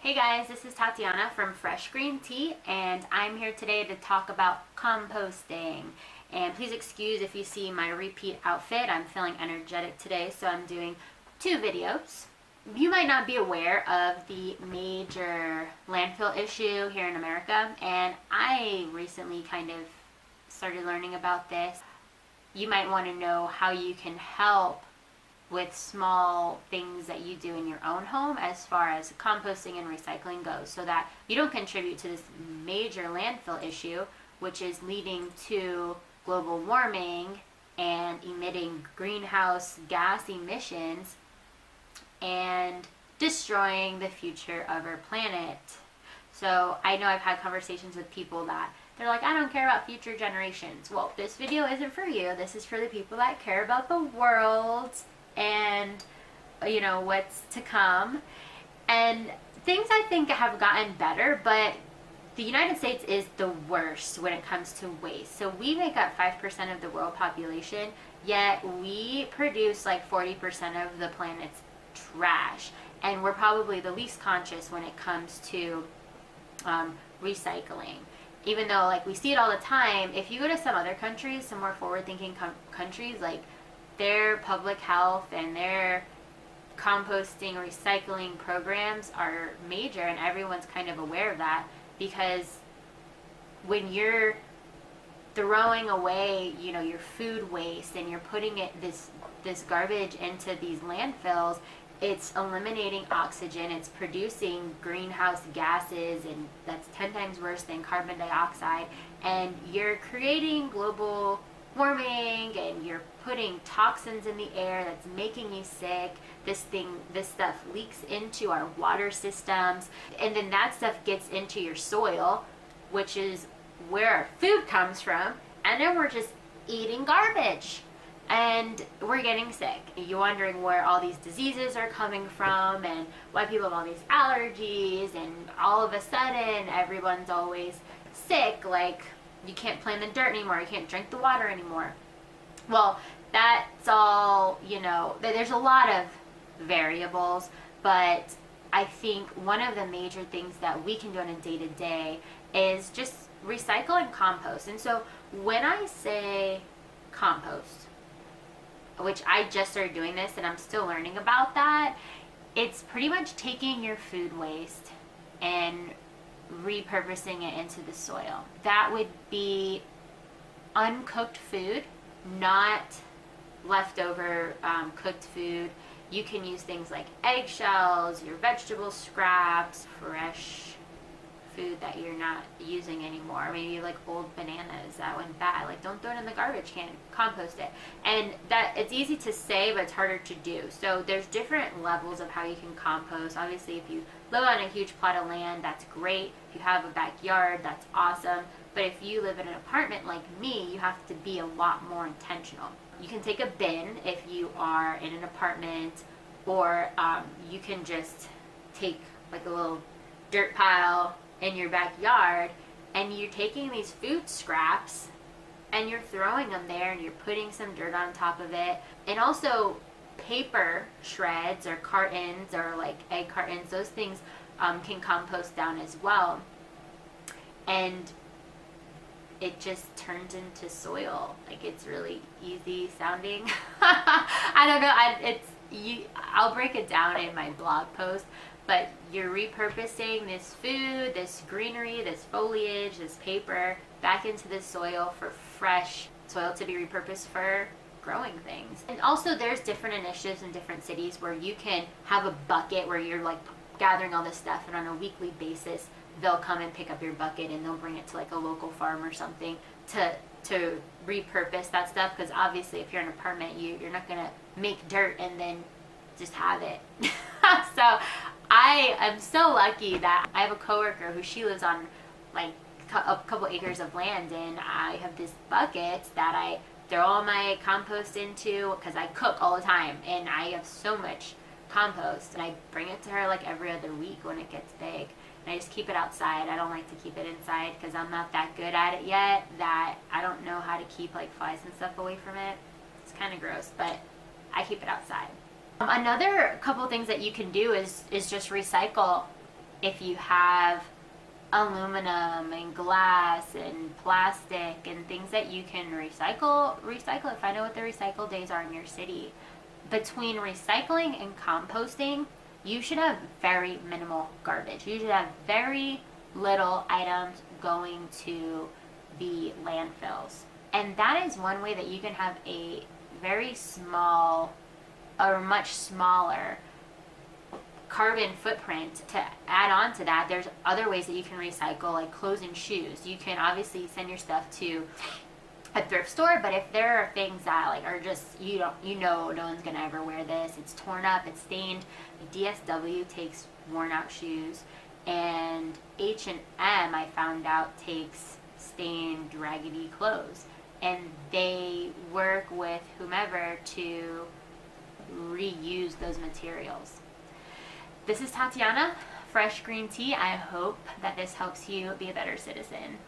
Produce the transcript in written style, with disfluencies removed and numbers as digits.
Hey guys, this is Tatiana from Fresh Green Tea, and I'm here today to talk about composting. And please excuse if you see my repeat outfit. I'm feeling energetic today, so I'm doing two videos. You might not be aware of the major landfill issue here in America, and I recently kind of started learning about this. You might want to know how you can help with small things that you do in your own home as far as composting and recycling goes, so that you don't contribute to this major landfill issue, which is leading to global warming and emitting greenhouse gas emissions and destroying the future of our planet. So I know I've had conversations with people that they're like, I don't care about future generations. Well, this video isn't for you. This is for the people that care about the world and what's to come. And things I think have gotten better, but the United States is the worst when it comes to waste. So we make up 5% of the world population, yet we produce like 40% of the planet's trash, and we're probably the least conscious when it comes to recycling. Even though like we see it all the time, if you go to some other countries, some more forward-thinking countries, like their public health and their composting, recycling programs are major, and everyone's kind of aware of that, because when you're throwing away, your food waste and you're putting this garbage into these landfills, it's eliminating oxygen, it's producing greenhouse gases, and that's 10 times worse than carbon dioxide, and you're creating global warming, and you're putting toxins in the air that's making you sick. This stuff leaks into our water systems, and then that stuff gets into your soil, which is where our food comes from, and then we're just eating garbage and we're getting sick. You're wondering where all these diseases are coming from and why people have all these allergies, and all of a sudden everyone's always sick, like you can't play in the dirt anymore, you can't drink the water anymore. Well, that's all, there's a lot of variables, but I think one of the major things that we can do on a day-to-day is just recycle and compost. And so when I say compost, which I just started doing this and I'm still learning about that, it's pretty much taking your food waste and repurposing it into the soil. That would be uncooked food, not leftover cooked food. You can use things like eggshells, your vegetable scraps, fresh food that you're not using anymore, maybe like old bananas that went bad, like don't throw it in the garbage can, compost it. And that it's easy to say, but it's harder to do. So there's different levels of how you can compost. Obviously, if you live on a huge plot of land, that's great. If you have a backyard, that's awesome. But if you live in an apartment like me, you have to be a lot more intentional. You can take a bin if you are in an apartment, or you can just take like a little dirt pile in your backyard, and you're taking these food scraps and you're throwing them there, and you're putting some dirt on top of it. And also paper shreds or cartons, or like egg cartons, those things can compost down as well, and it just turns into soil. Like, it's really easy sounding. I don't know, I'll break it down in my blog post, but you're repurposing this food, this greenery, this foliage, this paper back into the soil for fresh soil to be repurposed for growing things. And also there's different initiatives in different cities where you can have a bucket where you're like gathering all this stuff, and on a weekly basis they'll come and pick up your bucket and they'll bring it to like a local farm or something to repurpose that stuff, because obviously if you're in an apartment, you're not gonna make dirt and then just have it. So I am so lucky that I have a coworker who, she lives on like a couple acres of land, and I have this bucket that I throw all my compost into, because I cook all the time and I have so much compost, and I bring it to her like every other week when it gets big, and I just keep it outside. I don't like to keep it inside because I'm not that good at it yet, that I don't know how to keep like flies and stuff away from it. It's kind of gross, but I keep it outside. Another couple things that you can do is just recycle if you have aluminum and glass and plastic and things that you can recycle it. Find out what the recycle days are in your city. Between recycling and composting, you should have very minimal garbage. You should have very little items going to the landfills. And that is one way that you can have a very small or much smaller carbon footprint. To add on to that, there's other ways that you can recycle, like clothes and shoes. You can obviously send your stuff to a thrift store, but if there are things that like are just, no one's gonna ever wear this, it's torn up, it's stained. DSW takes worn out shoes, and H&M, I found out, takes stained, raggedy clothes, and they work with whomever to reuse those materials. This is Tatiana, Fresh Green Tea. I hope that this helps you be a better citizen.